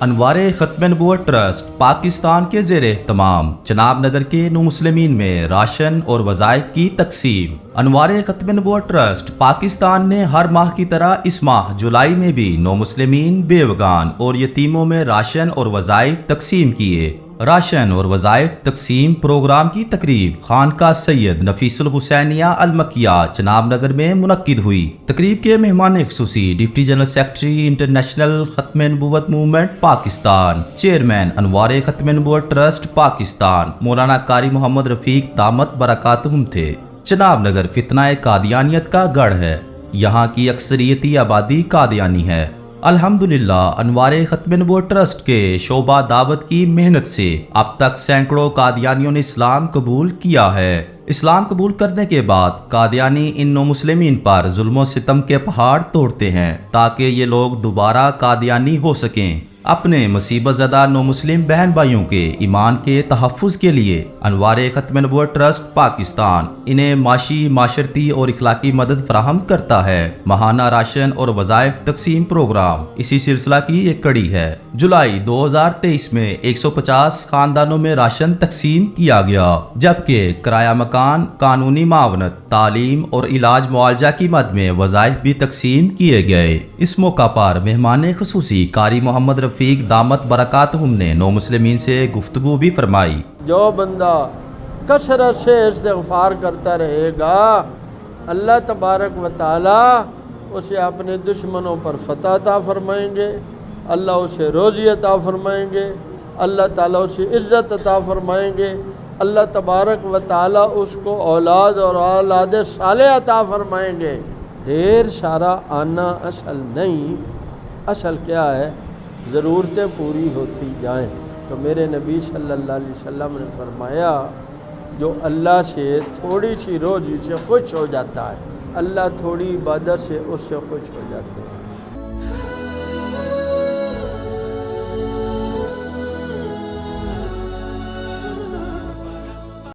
انوار ختم نبوت ٹرسٹ پاکستان کے زیر اہتمام جناب نگر کے نو مسلمین میں راشن اور وظائف کی تقسیم۔ انوار ختم نبوت ٹرسٹ پاکستان نے ہر ماہ کی طرح اس ماہ جولائی میں بھی نو مسلمین، بیوگان اور یتیموں میں راشن اور وظائف تقسیم کیے۔ راشن اور وظائف تقسیم پروگرام کی تقریب خانقاہ سید نفیس الحسینیہ المکیہ جناب نگر میں منعقد ہوئی۔ تقریب کے مہمان خصوصی ڈپٹی جنرل سیکرٹری انٹرنیشنل ختم نبوت موومنٹ پاکستان، چیئرمین انوار ختم نبوت ٹرسٹ پاکستان مولانا قاری محمد رفیق دامت برکاتہم تھے۔ جناب نگر فتنہ قادیانیت کا گڑھ ہے، یہاں کی اکثریتی آبادی قادیانی ہے۔ الحمدللہ انوار ختم نبوت ٹرسٹ کے شعبہ دعوت کی محنت سے اب تک سینکڑوں قادیانیوں نے اسلام قبول کیا ہے۔ اسلام قبول کرنے کے بعد قادیانی ان نو مسلمین پر ظلم و ستم کے پہاڑ توڑتے ہیں تاکہ یہ لوگ دوبارہ قادیانی ہو سکیں۔ اپنے مصیبت زدہ نو مسلم بہن بھائیوں کے ایمان کے تحفظ کے لیے انوار ختم نبوت ٹرسٹ پاکستان انہیں معاشی، معاشرتی اور اخلاقی مدد فراہم کرتا ہے۔ ماہانہ راشن اور وظائف تقسیم پروگرام اسی سلسلہ کی ایک کڑی ہے۔ جولائی 2023 میں 150 خاندانوں میں راشن تقسیم کیا گیا، جبکہ کرایہ مکان، قانونی معاونت، تعلیم اور علاج معالجہ کی مد میں وظائف بھی تقسیم کیے گئے۔ اس موقع پر مہمان خصوصی قاری محمد رفیق دامت برکاتہم نے نو مسلمین سے گفتگو بھی فرمائی۔ جو بندہ کثرت سے استغفار کرتا رہے گا، اللہ تبارک و تعالی اسے اپنے دشمنوں پر فتح عطا فرمائیں گے، اللہ اسے روزی عطا فرمائیں گے، اللہ تعالیٰ اسے عزت عطا فرمائیں گے، اللہ تبارک و تعالیٰ اس کو اولاد اور اولاد صالح عطا فرمائیں گے۔ ڈھیر سارا آنا اصل نہیں، اصل کیا ہے؟ ضرورتیں پوری ہوتی جائیں۔ تو میرے نبی صلی اللہ علیہ وسلم نے فرمایا جو اللہ سے تھوڑی سی روزی سے خوش ہو جاتا ہے، اللہ تھوڑی عبادت سے اس سے خوش ہو جاتے ہیں۔